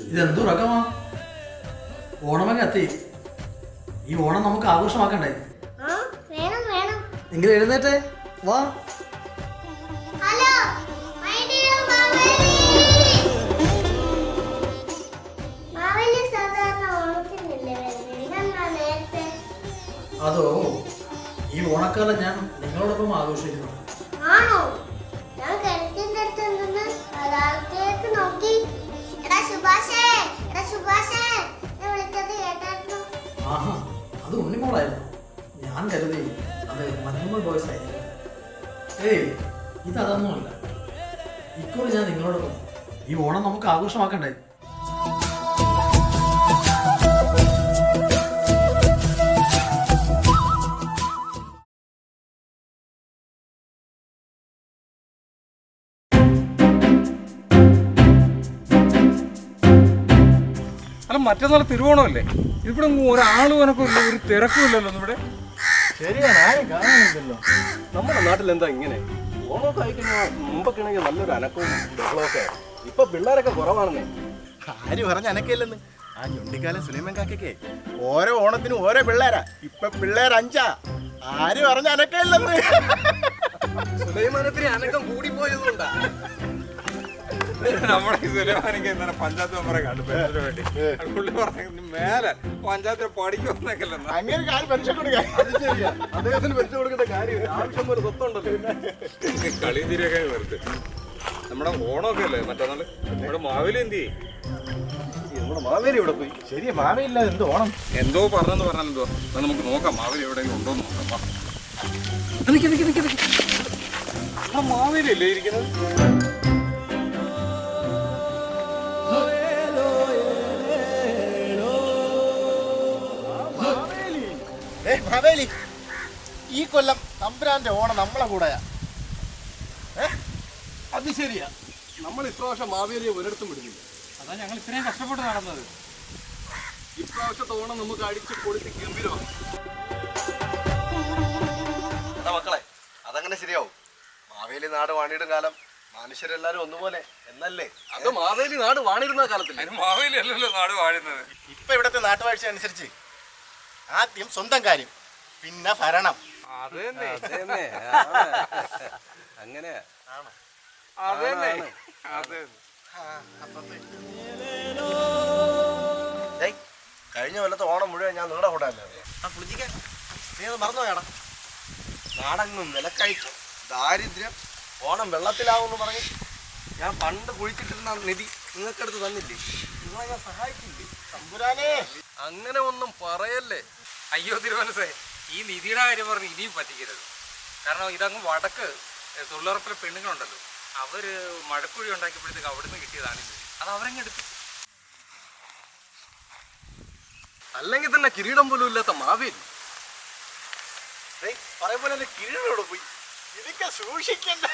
ഇതെന്തു റകമാ? ഓണമൊക്കെ എത്തി. ഈ ഓണം നമുക്ക് ആഘോഷമാക്കണ്ടേ? എങ്കിലും എഴുന്നേറ്റേ വാ. അതോ ഈ ഓണക്കാലം ഞാൻ നിങ്ങളോടൊപ്പം ആഘോഷിക്കുന്നു. ആഹാ, അത് ഉണ്ണിമോളായിരുന്നു. ഞാൻ കരുതി അത് മഞ്ഞുമൽ ബോയ്സ് ആയിരിക്കും. ഏയ്, ഇതൊന്നുമല്ല. ഇക്കുറി ഞാൻ നിങ്ങളോടൊപ്പം. ഈ ഓണം നമുക്ക് ആഘോഷമാക്കണ്ടേ? അല്ല, മറ്റന്നാൾ തിരുവോണമല്ലേ? ഇവിടെ ഒരാളും എനക്കില്ല, ഒരു തിരക്കുമില്ലല്ലോ ഇവിടെ. ശരിയാണ്, ആരും കാണാനില്ലല്ലോ. നമ്മുടെ നാട്ടിൽ എന്താ ഇങ്ങനെ? ഓണമൊക്കെ അയക്കുന്ന മുമ്പൊക്കെ ആണെങ്കിൽ നല്ലൊരു അനക്കവും ബഹളമൊക്കെ. ഇപ്പൊ പിള്ളേരൊക്കെ കുറവാണെന്നേ. ആര് പറഞ്ഞ അനക്കയില്ലെന്ന്? ആ ഞൊണ്ടിക്കാലം സുലൈമാൻ കാക്കയ്ക്ക് ഓരോ ഓണത്തിനും ഓരോ പിള്ളേരാ. ഇപ്പൊ പിള്ളേർ 5. ആര് പറഞ്ഞ അനക്കയില്ലെന്ന്? സുലൈമാനത്തിന് അനക്കം കൂടിപ്പോയതുകൊണ്ടാ. നമ്മുടെ സുലൈമാനിക്ക് എന്താണ് പഞ്ചായത്ത് മെമ്പറെ കണ്ടു പെൻഷന് വേണ്ടി. പുള്ളി പറഞ്ഞു മേലെ പഞ്ചായത്തിൽ പഠിക്കുമെന്നൊക്കെയല്ലോ. അങ്ങനെ കാര്യം പെൻഷൻ കൊടുക്കാൻ. അത് ശരിയാ, അദ്ദേഹത്തിന് പെൻഷൻ കൊടുക്കേണ്ട കാര്യം ആവശ്യം പോലെ സ്വത്തുണ്ടല്ലോ. കളി തിരിയൊക്കെ വെറുതെ. നമ്മുടെ ഓണമൊക്കെ അല്ലേ മറ്റന്നാൾ? നമ്മുടെ മാവേലി എന്ത് ചെയ്യും? നമ്മുടെ മാവേലി ഇവിടെ പോയി. ശരി, മാവയില്ല, എന്ത് ഓണം? എന്തോ പറഞ്ഞെന്ന് പറഞ്ഞാൽ എന്തോ നമുക്ക് നോക്കാം. മാവേലി എവിടെയെങ്കിലും ഉണ്ടോന്ന് നോക്കാം. നമ്മുടെ മാവേലി അല്ലേ ഇരിക്കുന്നത്? മാവേലി, ഈ കൊല്ലം തമ്പുരാന്റെ ഓണം നമ്മളെ കൂടെയാ. അത് ശരിയാ, നമ്മൾ ഇപ്രാവശ്യം മാവേലിയെ ഒരിടത്തും വിടുന്നില്ല. അതാ ഞങ്ങൾ ഇത്രയും കഷ്ടപ്പെട്ട് നടന്നത്. ഇപ്രാവശ്യത്തെ ഓണം നമുക്ക് അടിച്ച് പൊളിച്ച് ഗംഭീരമാണ്. മക്കളെ, അതങ്ങനെ ശരിയാവും. മാവേലി നാട് വാണിയിടും കാലം മനുഷ്യരെല്ലാരും ഒന്നുപോലെ എന്നല്ലേ? അത് മാവേലി നാട് വാണിരുന്ന കാലത്തില്ല. അതിന് മാവേലി അല്ലല്ലോ നാട് വാഴുന്നത്. ഇപ്പൊ ഇവിടുത്തെ നാട്ടുവാഴ്ച അനുസരിച്ച് ആദ്യം സ്വന്തം കാര്യം, പിന്നെ ഭരണം. അങ്ങനെ കഴിഞ്ഞ കൊല്ലത്തെ ഓണം മുഴുവൻ ഞാൻ നിങ്ങളുടെ കൂടെ അല്ലേ? നീ അത് മറന്നുപോയാടാ? നാടങ്ങും വിലക്കയറ്റം, ദാരിദ്ര്യം, ഓണം വെള്ളത്തിലാവുമെന്ന് പറഞ്ഞ് ഞാൻ പണ്ട് കുഴിച്ചിട്ടിരുന്ന നിധി നിങ്ങൾക്കെടുത്ത് തന്നില്ലേ? നിങ്ങളെ ഞാൻ സഹായിച്ചില്ലേ? തമ്പുരാനേ, അങ്ങനെ ഒന്നും പറയല്ലേ. അയ്യോ തിരുമനസേ, ഈ നിധിയുടെ കാര്യം പറഞ്ഞ് ഇനിയും പറ്റിക്കരുത്. കാരണം ഇതങ്ങ് വടക്ക് തൊഴിലുറപ്പിലെ പെണ്ണുങ്ങളുണ്ടല്ലോ, അവര് മഴക്കുഴി ഉണ്ടാക്കിയപ്പോഴത്തേക്ക് അവിടുന്ന് കിട്ടിയതാണ് ഇത്. അത് അവരങ്ങ് എടുത്തു. അല്ലെങ്കിൽ തന്നെ കിരീടം പോലും ഇല്ലാത്ത മാവേലി പറയുമ്പോൾ എന്റെ കിരീടോടെ പോയി. ഇതൊക്കെ സൂക്ഷിക്കണ്ടേ?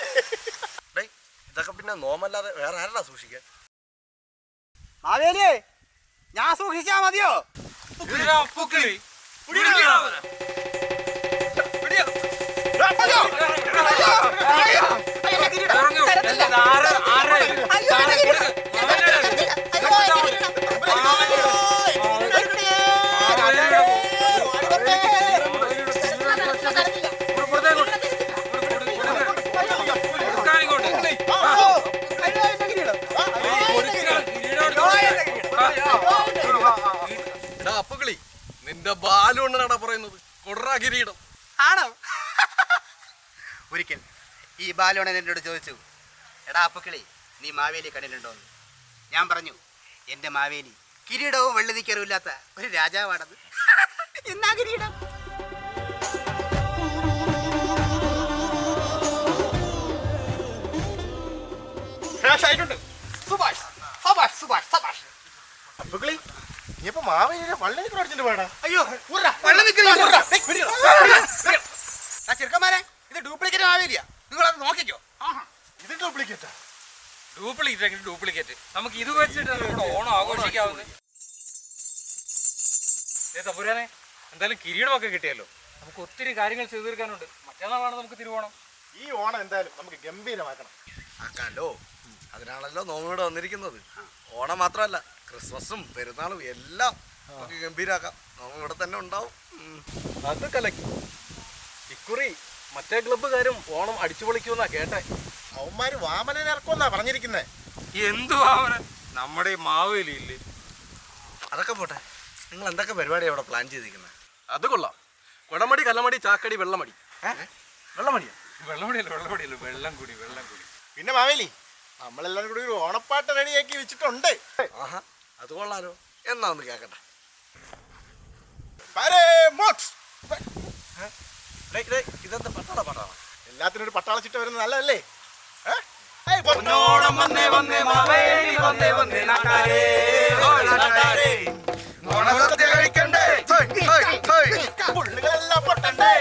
ഇതൊക്കെ പിന്നെ നോമല്ലാതെ വേറെ ആരാ സൂക്ഷിക്കാൻ? മാവേലിയെ ഞാൻ സൂക്ഷിച്ചാ മതിയോ? അപ്പുകളി, നിന്റെ ബാലുണ്ണനാടാ പറയുന്നത് കൊട്രാ കിരീടം ആണോ? ഒരിക്കൽ ഈ ബാലോണൻ എന്നോട് ചോദിച്ചു, എടാ അപ്പുക്കിളി, നീ മാവേലി കണ്ടിട്ടുണ്ടോന്ന്. ഞാൻ പറഞ്ഞു, എൻ്റെ മാവേലി കിരീടവും വെള്ളിനിക്കറും ഇല്ലാത്ത ഒരു രാജാവാണെന്ന്. എന്നാ കിരീടം? അപ്പുക്കളി, നീ ഇപ്പൊ മാവേലിയെ വള്ളിനിക്കർ അടിച്ചിട്ട് പോയടാ. അയ്യോ, ചെറുക്കന്മാരെ, ഇത് ഡ്യൂപ്ലിക്കേറ്റ് മാവേലിയാ. നിങ്ങളത് നോക്കിക്കോ. ഇത് ഡ്യൂപ്ലിക്കേറ്റാ? ഡ്യൂപ്ലിക്കേറ്റ് നമുക്ക് ഇത് വെച്ചിട്ട് നമ്മുടെ ഓണം ആഘോഷിക്കാവുന്നത്. തമ്പുരാനെ, എന്തായാലും കിരീടമൊക്കെ കിട്ടിയല്ലോ. നമുക്ക് ഒത്തിരി കാര്യങ്ങൾ ചെയ്തു തീർക്കാനുണ്ട്. മറ്റന്നാളാണ് നമുക്ക് തിരുവോണം. ഈ ഓണം എന്തായാലും നമുക്ക് ഗംഭീരമാക്കണം. ആക്കാലോ. അതിനാണല്ലോ നോമ്പിവിടെ വന്നിരിക്കുന്നത്. ഓണം മാത്രമല്ല, ക്രിസ്മസും പെരുന്നാളും എല്ലാം നമുക്ക് ഗംഭീരാക്കാം. നോമ്പ് ഇവിടെ തന്നെ ഉണ്ടാവും. അത് കലക്കി. ഇക്കുറി മറ്റേ ക്ലബ്ബുകാരും ഓണം അടിച്ചു പൊളിക്കുമെന്നാ കേട്ടെ. അവന്മാര് വാമനനെ ഇറക്കുമെന്നാ പറഞ്ഞിരിക്കുന്നേ. എന്തു അവന് നമ്മുടെ ഈ മാവേലി ഇല്ലേ? അതൊക്കെ പോട്ടെ, നിങ്ങൾ എന്തൊക്കെ പരിപാടിയാണ് ഇവിടെ പ്ലാൻ ചെയ്തിരിക്കുന്നത്? അത് കൊള്ളാം. കുടമടി, കല്ലമടി, ചാക്കടി, വെള്ളമടി. വെള്ളമടിയോ? വെള്ളമടിയല്ല, വെള്ളം കൂടി. പിന്നെ മാവേലി, നമ്മളെല്ലാരും കൂടി ഒരു ഓണപ്പാട്ട് റെഡിയാക്കി വെച്ചിട്ടുണ്ട്. ആഹാ, അത് കൊള്ളാലോ. എന്നാ ഒന്ന് കേക്കട്ടെ. ഇതെന്താ പട്ടാള പാട്ടാണ്? എല്ലാത്തിനും ഒരു പട്ടാള ചിട്ട വരുന്നത് നല്ലതല്ലേ? പുള്ളികളെല്ലാം പൊട്ടണ്ടേ,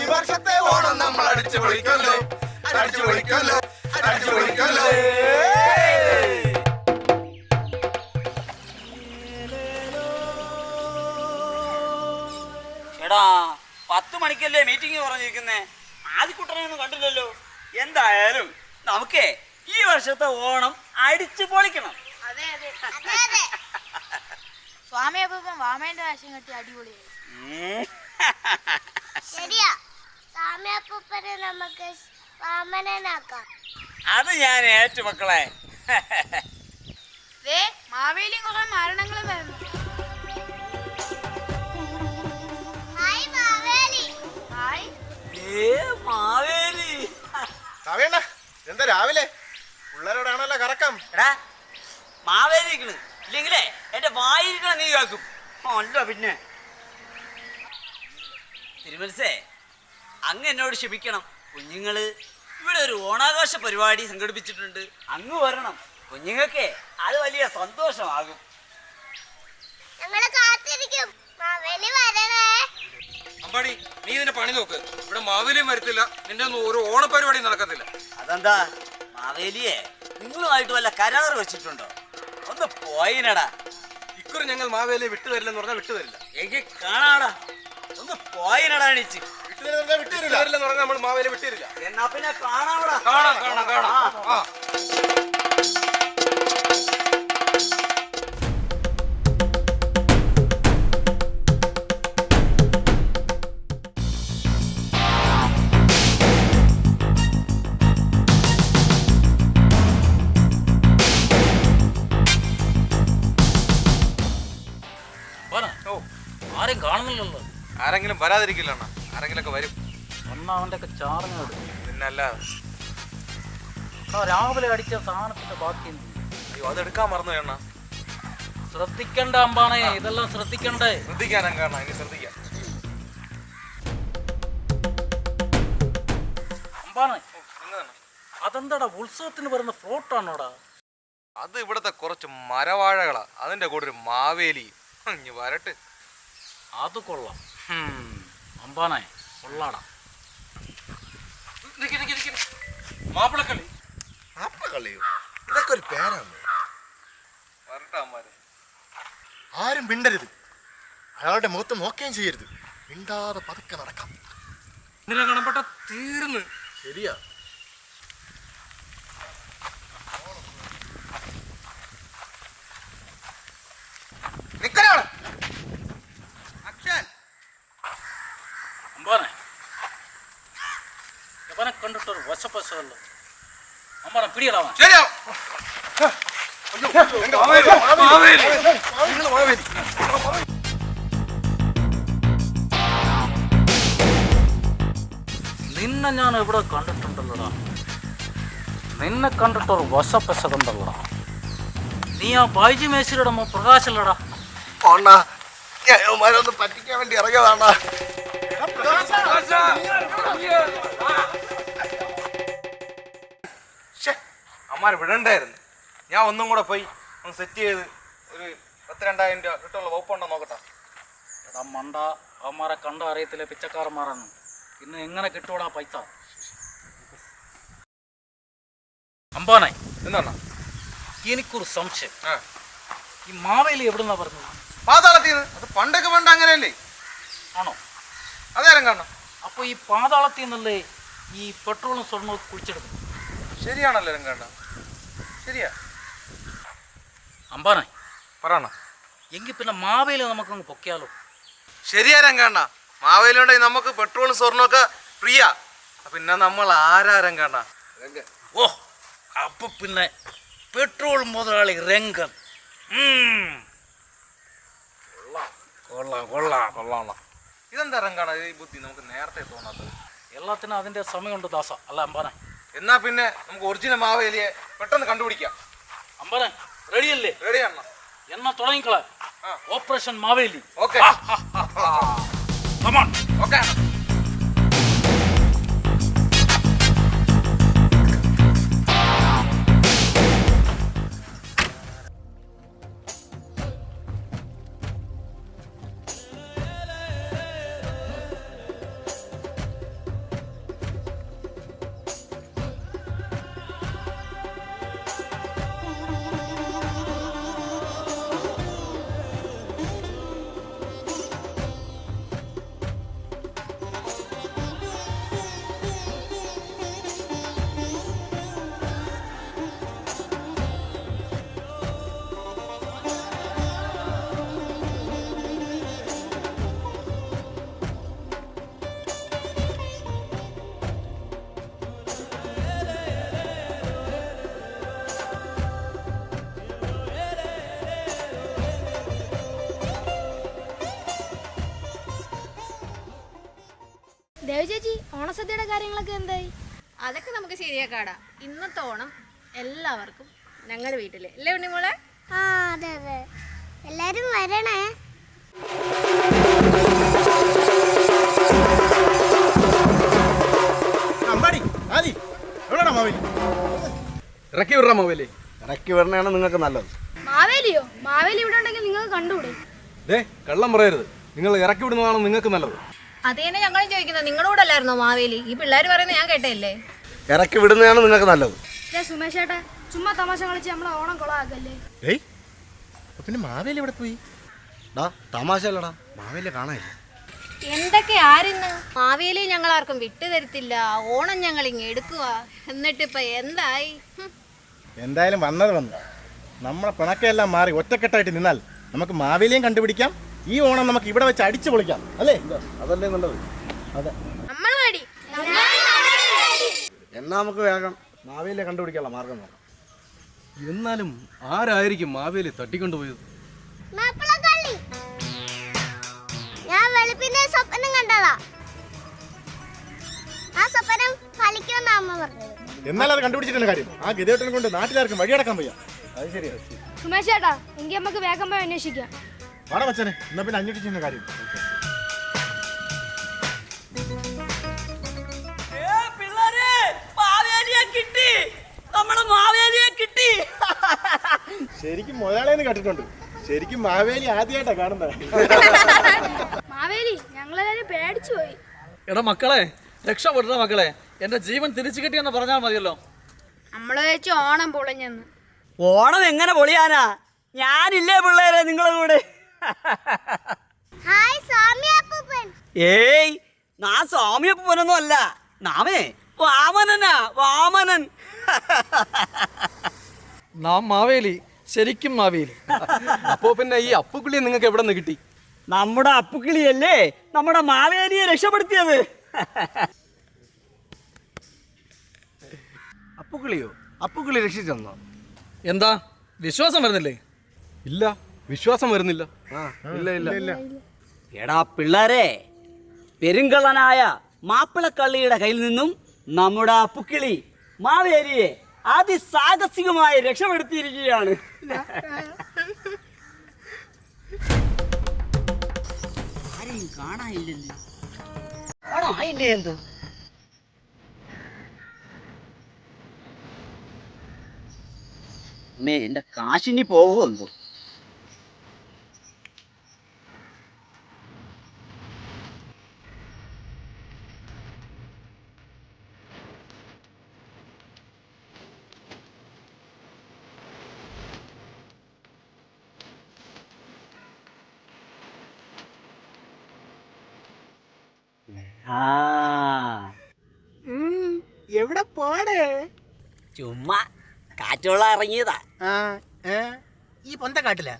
ഈ വർഷത്തെ ഓണം നമ്മൾ അടിച്ചു പൊളിക്കല്ലോ, അടിച്ചു പൊളിക്കല്ലോ, അടിച്ചു പൊളിക്കല്ലോ. എടാ 10 മണിക്കല്ലേ മീറ്റിംഗ് പറഞ്ഞിരിക്കുന്നേ? ആദ്യക്കുട്ടനെയൊന്നും കണ്ടില്ലല്ലോ. എന്തായാലും നമുക്കേ ഈ വർഷത്തെ ഓണം അടിച്ചു പൊളിക്കണം. അതെ അതെ സ്വാമി അപ്പൂപ്പൻ വാമേന്റെ വേഷം കെട്ടി അടിപൊളിയായി. ശരിയാ, സ്വാമി അപ്പൂപ്പനെ നമുക്ക് വാമനനാക്കാം. അത് ഞാൻ ഏറ്റു മക്കളെ. മാവേലിയും കുറെ മരണങ്ങളും വരുന്നു. ഹായ് മാവേലി. ഹായ്. മാവേലി സാവേണ്ണ, എന്താ രാവിലെ പിള്ളേരോടാണല്ലോ കറക്കം. എടാ മാവേലിക്കണ് ഇല്ലെങ്കിലേ എന്റെ വായിരിക്കണ നീ കേൾക്കും. അല്ല പിന്നെ തിരുമനസേ, അങ്ങ് എന്നോട് ക്ഷമിക്കണം. കുഞ്ഞുങ്ങള് ഇവിടെ ഒരു ഓണാഘോഷ പരിപാടി സംഘടിപ്പിച്ചിട്ടുണ്ട്. അങ്ങ് വരണം. കുഞ്ഞുങ്ങൾക്കേ അത് വലിയ സന്തോഷമാകും. ഞങ്ങള് കാത്തിരിക്കും. മാവേലി വരണേ. അമ്പാടി, നീ ഇതിന്റെ പണി നോക്ക്. ഇവിടെ മാവേലിയും വരത്തില്ല, നിന്റെ ഒന്നും ഒരു ഓണപരിപാടി നടക്കത്തില്ല. അതെന്താ മാവേലിയെ നിങ്ങളുമായിട്ട് വല്ല കരാറ് വെച്ചിട്ടുണ്ടോ? ഒന്ന് പോയിനടാ. ഇക്കുറി ഞങ്ങൾ മാവേലിയെ വിട്ടുതരില്ലെന്ന് പറഞ്ഞാൽ വിട്ടുതരില്ല. എങ്കിൽ കാണാടാ. ഒന്ന് പോയിനടാ എണീച്ച്. വിട്ടുതരില്ലെന്ന് പറഞ്ഞാൽ നമ്മൾ മാവേലിയെ വിട്ടുതരില്ല. എന്നാ പിന്നെ കാണാവടാ. കാണാം. ആ ആരെയും കാണുന്നില്ലല്ലോ. ആരെങ്കിലും വരാതിരിക്കില്ല അണ്ണാ, ആരെങ്കിലൊക്കെ വരും. ഒന്നാവന്റെ ഒക്കെ ചാറിനോട് പിന്നല്ലാതെ. രാവിലെ അടിച്ച സാധനത്തിന്റെ ബാക്കി അയ്യോ, അതെടുക്കാൻ മറന്നു അണ്ണാ. ശ്രദ്ധിക്കണ്ട അമ്പാണേ, ഇതെല്ലാം ശ്രദ്ധിക്കണ്ടേ? ശ്രദ്ധിക്കാനും കാണാം, ഇനി ശ്രദ്ധിക്കാം. അമ്പാണേ, അതെന്താടാ ഉത്സവത്തിന് വരുന്ന ഫ്ലോട്ടാണോടാ? അത് ഇവിടത്തെ കുറച്ച് മരവാഴകളാ, അതിന്റെ കൂടെ ഒരു മാവേലി. ഇനി വരട്ട്. അത് കൊള്ളാം. അമ്പാണേ കൊള്ളാടാ. മാപ്പിളക്കളി. മാപ്പിളക്കളിയോ? ഇതൊക്കെ ഒരു പേരാണ്. വരട്ടാമാര്. ആരും മിണ്ടരുത്, അയാളുടെ മുഖത്ത് നോക്കുകയും ചെയ്യരുത്. മിണ്ടാതെ പതുക്കെ നടക്കാം. ഇന്നലെ കാണപ്പെട്ട തീർന്ന്. ശരിയാ. അമ്പാനെ, ഇവനെ കണ്ടിട്ടൊരു വശപ്പശല്ലോ. അമ്പാനെ പിടികളാവാൻ. ശരിയാ. നിന്നെ ഞാൻ എവിടെ കണ്ടിട്ടുണ്ടല്ലോടാ. നിന്നെ കണ്ടിട്ടൊരു വശപ്പശകുണ്ടല്ലോടാ. നീ ആ ബൈജി മേശ്വരിയുടെ പ്രകാശല്ലടാ. ഒന്ന് പറ്റിക്കാൻ വേണ്ടി ഇറങ്ങിയതാണ. അമ്മാരെ വിടണ്ടായിരുന്നു. ഞാൻ ഒന്നും കൂടെ പോയി ഒന്ന് സെറ്റ് ചെയ്ത് ഒരു 10,000-2,000 രൂപ കിട്ടുള്ള വകുപ്പുണ്ടോ നോക്കട്ടെ. എടാ മണ്ട, അവന്മാരെ കണ്ട അറിയത്തില്ല, പിച്ചക്കാരന്മാരാണ്. ഇന്ന് എങ്ങനെ കിട്ടൂടാ പൈസ? അമ്പാനായി എന്താണ് എനിക്കൊരു സംശയം. ഈ മാവേലി എവിടുന്നാ പറഞ്ഞത്? പാതാളത്തിന്ന്. അത് പണ്ടൊക്കെ പണ്ട് അങ്ങനെയല്ലേ? ആണോ? അതേരം കാണണം. അപ്പൊ ഈ പാതാളത്തിൽ നിന്നല്ലേ ഈ പെട്രോളും സ്വർണ്ണവും കുഴിച്ചെടുക്കും. ശരിയാണല്ലോ രംഗണ്ണ, ശരിയാ. അമ്പാനെ പറയണ. എങ്കിൽ പിന്നെ മാവേലി നമുക്കങ്ങ് പൊക്കിയാലോ? ശരിയാ രംഗണ്ണ, മാവേലിയുണ്ടെങ്കിൽ നമുക്ക് പെട്രോളും സ്വർണ്ണമൊക്കെ ഫ്രീയാ. പിന്നെ നമ്മൾ ആരാ രംഗണ്ണ? ഓ, അപ്പൊ പിന്നെ പെട്രോൾ മുതലാളി രംഗൻ. കൊള്ളാം കൊള്ളാം കൊള്ളാം. ഇതെന്താ രംഗണ്ണ ഈ ബുദ്ധി നമുക്ക് നേരത്തെ തോന്നാത്തത്? എല്ലാത്തിനും അതിന്റെ സമയമുണ്ട് ദാസ, അല്ല അമ്പാനെ? എന്നാ പിന്നെ നമുക്ക് ഒറിജിനൽ മാവേലിയെ പെട്ടെന്ന് കണ്ടുപിടിക്കാം. അമ്പാനെ റെഡിയല്ലേ? റെഡിയാണ്. എന്നാ തുടങ്ങിക്കള operation Maveli. Okay okay. Deva ചേച്ചി, ഓണസദ്യയുടെ കാര്യങ്ങളൊക്കെ എന്തായി? അതൊക്കെ നമുക്ക് ശരിയാക്കാടാ. ഇന്നത്തെ ഓണം എല്ലാവർക്കും ഞങ്ങളുടെ വീട്ടില് അല്ലേ ഉണ്ണിമോളെ? ആ അതെ അതെ, എല്ലാരും വരണേ. ഇറക്കി വിടണം മാവേലി. ഇറക്കി വരണയാണ് നിങ്ങൾക്ക് നല്ലത്. മാവേലിയോ? മാവേലി ഇവിടെ ഉണ്ടെങ്കിൽ നിങ്ങൾക്ക് കണ്ടുകൂടെ? കള്ളം പറയരുത്, നിങ്ങൾ ഇറക്കി വിടുന്നതാണ് നിങ്ങൾക്ക് നല്ലത്. അത് തന്നെ ഞങ്ങളും ചോദിക്കുന്നത്, നിങ്ങളുടെ കൂടെ അല്ലായിരുന്നോ മാവേലി? ഈ പിള്ളേർ പറയുന്നത് ഞാൻ കേട്ടല്ലേ? ഇറക്കി വിടുന്നതാണ് നിങ്ങൾക്ക് നല്ലത്. സുമേഷ് ചേട്ടാ, ചുമ്മാ തമാശ കളിച്ച് നമ്മളെ ഓണം കൊളാക്കല്ലേ. പിന്നെ മാവേലി എവിടെ പോയി? തമാശ അല്ലടാ, മാവേലി കാണാനില്ല. എന്തൊക്കെ ആരുന്ന്? മാവേലി ഞങ്ങൾ ആർക്കും വിട്ടുതരത്തില്ല, ഓണം ഞങ്ങൾ ഇങ്ങ് എടുക്കുക. എന്നിട്ടിപ്പ എന്തായി? എന്തായാലും വന്നത് വന്നു. നമ്മളെ പിണക്കെല്ലാം മാറി ഒറ്റക്കെട്ടായിട്ട് നിന്നാൽ നമുക്ക് മാവേലിയും കണ്ടുപിടിക്കാം. ഈ ഓണം നമുക്ക് ഇവിടെ വെച്ച് അടിച്ചു പൊളിക്കാം, അല്ലേ? അതല്ലേ നല്ലത്. അതെ. നമ്മൾ മടി. എന്നാ നമുക്ക് വേഗം മാവേലിയെ കണ്ടുപിടിക്കാനുള്ള മാർഗം നോക്കാം. എന്നാലും ആരായിരിക്കും മാവേലി തട്ടിക്കൊണ്ടുപോയത്? മാപ്പിളക്കള്ളി. ഞാൻ വെളുപ്പിന്റെ സ്വപ്നം കണ്ടതാ. ആ സ്വപ്നം ഫലിക്കുമെന്നാ അമ്മ പറഞ്ഞത്. എന്നാലും അത് കണ്ടുപിടിച്ചിട്ടുള്ള കാര്യം, ആ ഗതികേട്ടനെ കൊണ്ട് നാട്ടിലാർക്കും വഴിയടക്കാൻ വയ്യ. അത് ശരിയാ. സുമേഷ് ചേട്ടാ, എങ്കിൽ നമുക്ക് വേഗം പോയി അന്വേഷിക്കാം. വാടാ മച്ചനെ, എന്നാ പിന്നെ അന്വേഷിച്ചിരുന്ന കാര്യം. ശരിക്കും മുതലാളിയെന്ന് കേട്ടിട്ടുണ്ട്, ശരിക്കും മാവേലി ആദ്യമായിട്ടാ കാണുന്നത്. മാവേലി, ഞങ്ങളെല്ലാരും പേടിച്ചു പോയി. എടാ മക്കളെ, രക്ഷപ്പെടുന്ന മക്കളെ, എന്റെ ജീവൻ തിരിച്ചു കിട്ടിയെന്ന് പറഞ്ഞാൽ മതിയല്ലോ. നമ്മള് വെച്ച് ഓണം പൊളിഞ്ഞെന്ന്. ഓണം എങ്ങനെ പൊളിയാനാ? ഞാനില്ലേ പിള്ളേരെ നിങ്ങളെ കൂടെ? ഹായ് സ്വാമിയപ്പൂപ്പൻ. ഏയ്, നാ സ്വാമിയപ്പനൊന്നും അല്ല, നാമേ വാമനനാ, വാമനൻ. നാം മാവേലി, ശരിക്കും മാവേലി. അപ്പോ പിന്നെ ഈ അപ്പുക്കുള്ളിയെ നിങ്ങൾക്ക് എവിടെ നിന്ന് കിട്ടി? നമ്മുടെ അപ്പുക്കിളിയല്ലേ നമ്മുടെ മാവേലിയെ രക്ഷപ്പെടുത്തിയത്. അപ്പുക്കിളിയോ? അപ്പുക്കിളി രക്ഷിച്ചെന്നോ? എന്താ വിശ്വാസം വരുന്നില്ലേ? ഇല്ല, വിശ്വാസം വരുന്നില്ല. ഇല്ല ഇല്ല ഇല്ല. എടാ പിള്ളേരെ, പെരുങ്കള്ളനായ മാപ്പിളക്കള്ളിയുടെ കയ്യിൽ നിന്നും നമ്മുടെ അപ്പുക്കിളി മാവേലിയെ അതിസാഹസികമായി രക്ഷപ്പെടുത്തിയിരിക്കുകയാണ്. ആരെയും കാണാനില്ലല്ലോ. ആണോ? അതിന്റെ എന്തോ അമ്മേ, എന്റെ കാശിനി പോകുമെന്തോ. ആ പോടേ. ചുമ്മാ കാറ്റുള്ള ഇറങ്ങിയതാ. ഈ പൊന്ത കാട്ടില്ല.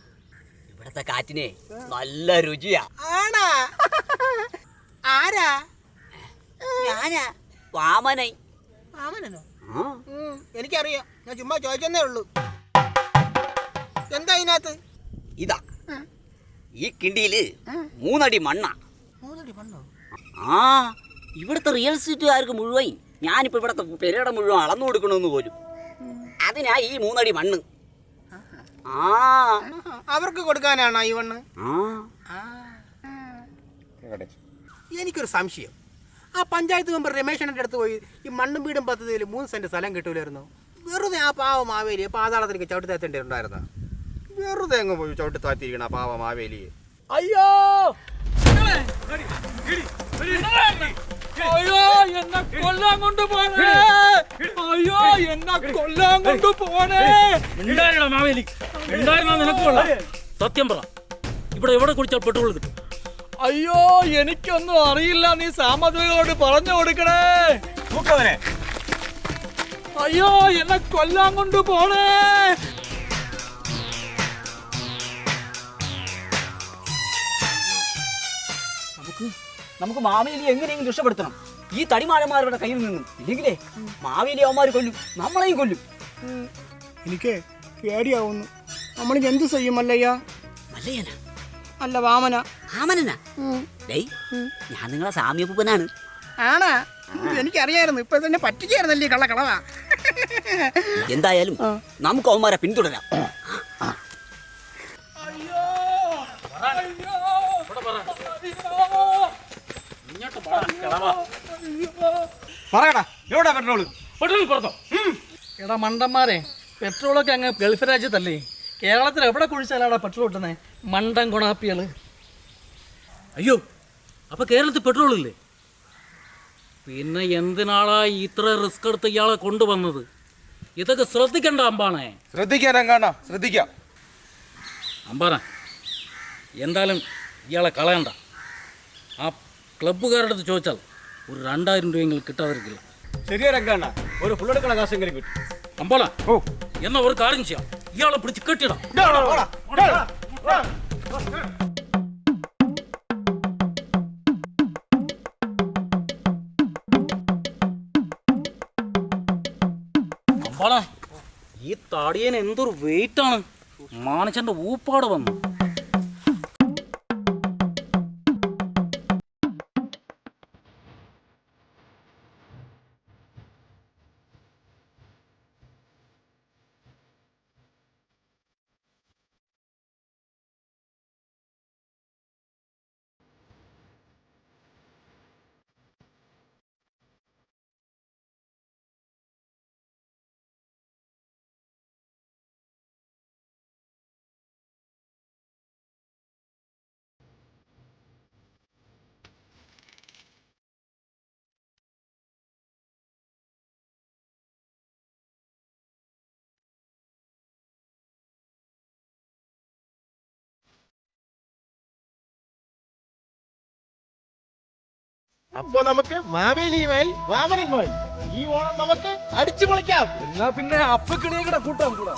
ഇവിടത്തെ കാറ്റിനെ നല്ല രുചിയാ. ആണാ? ആരാ? ഞാനാ വാമനൈ. വാമനോ? എനിക്കറിയാം, ഞാൻ ചുമ്മാ ചോദിച്ചെന്നേ ഉള്ളൂ. എന്താ ഇതിനകത്ത്? ഇതാ ഈ കിണ്ടിയില് 3 അടി മണ്ണാ. 3 അടി മണ്ണോ? ആ ഇവിടുത്തെ റിയൽ എസ്റ്റേറ്റുകാർക്ക് മുഴുവൻ ഞാനിപ്പോ ഇവിടത്തെ പെരയുടെ മുഴുവൻ അളന്നു കൊടുക്കണമെന്ന് പോലും. അതിനാ ഈ 3 അടി മണ്ണ്. ആ അവർക്ക് കൊടുക്കാനാണോ ഈ മണ്ണ്? എനിക്കൊരു സംശയം. ആ പഞ്ചായത്ത് മെമ്പർ രമേശന്റെ അടുത്ത് പോയി ഈ മണ്ണും വീടും പദ്ധതിയിൽ 3 സെന്റ് സ്ഥലം കിട്ടൂലായിരുന്നു. വെറുതെ ആ പാവ മാവേലിയെ പാതാളത്തിലേക്ക് ചവിട്ടി താത്തേണ്ടിണ്ടായിരുന്ന. വെറുതെ അങ്ങ് പോയി ചവിട്ടി താത്തിരിക്കണം ആ പാവ മാവേലിയെ. അയ്യോ അയ്യോ എന്നെ കൊല്ലാൻ കൊണ്ട് പോണേ. അയ്യോ എന്നെ കൊല്ലാൻ കൊണ്ട് പോണേ. മാവേലി നിനക്കുള്ള സത്യം പറ, ഇവിടെ എവിടെ കുടിച്ചാൽ പെട്രോൾ കിട്ടും? അയ്യോ എനിക്കൊന്നും അറിയില്ല, നീ സാമഗ്രികളോട് പറഞ്ഞു കൊടുക്കണേ. അയ്യോ എന്നെ കൊല്ലാൻ കൊണ്ട് പോണേ. നമുക്ക് മാവേലി എങ്ങനെയെങ്കിലും രക്ഷപ്പെടുത്തണം ഈ തടിമാഴന്മാരുടെ കയ്യിൽ നിന്നും. ഇല്ലെങ്കിലേ മാവേലി അവന്മാർ കൊല്ലും, നമ്മളെയും കൊല്ലും. എനിക്ക് പേടിയാവുന്നു. നമ്മളിത് എന്ത് ചെയ്യും മല്ലയ്യ? മല്ലയ്യനാ? അല്ല വാമന. വാമനാ? ഞാൻ നിങ്ങളെ സാമ്യപ്പൂപ്പനാണ്. ആണാ? എനിക്കറിയായിരുന്നു. ഇപ്പൊ തന്നെ പറ്റിക്കായിരുന്നല്ലേ കള്ളക്കളവാ. എന്തായാലും നമുക്ക് അവന്മാരെ പിന്തുടരാം. പറയടാ, എവിടാ പെട്രോള്? പെട്രോൾ പുറത്തോ? എടാ മണ്ടന്മാരെ, പെട്രോളൊക്കെ അങ്ങ് ഗൾഫ് രാജ്യത്തല്ലേ. കേരളത്തിൽ എവിടെ കുഴിച്ചാലാടാ പെട്രോൾ കിട്ടുന്നേ? മണ്ടൻ ഗുണാപ്പികള്. അയ്യോ, അപ്പൊ കേരളത്തിൽ പെട്രോൾ ഇല്ലേ? പിന്നെ എന്തിനാളാ ഇത്ര റിസ്ക് എടുത്ത് ഇയാളെ കൊണ്ടുവന്നത്? ഇതൊക്കെ ശ്രദ്ധിക്കണ്ട അമ്പാണേ. ശ്രദ്ധിക്കാം. അമ്പാന, എന്തായാലും ഇയാളെ കളയണ്ട. ആ ക്ലബ്ബുകാരുടെ അടുത്ത് ചോദിച്ചാൽ ഒരു 2000 രൂപയെങ്കിലും കിട്ടാതിരിക്കില്ല. ശരിയാ രംഗണ്ണ, ഒരു ഫുള്ളെടുക്കണ കാശെങ്കിലും കിട്ടും. അമ്പാല, എന്നാ ഒരു കാര്യം ചെയ്യാം, ഇയാളെ പിടിച്ച് കെട്ടിടാം. അമ്പാല, ഈ താടിയന് എന്തൊരു വെയിറ്റ് ആണ്. മാനച്ചന്റെ ഊപ്പാട് വന്നു. അപ്പൊ നമുക്ക് മാവേലിയുമായി വാമനയുമായി ഈ ഓണം നമുക്ക് അടിച്ചു പൊളിക്കാം. എന്നാ പിന്നെ അപ്പക്കിണിയെ കൂടെ കൂട്ടാം കൂടാ.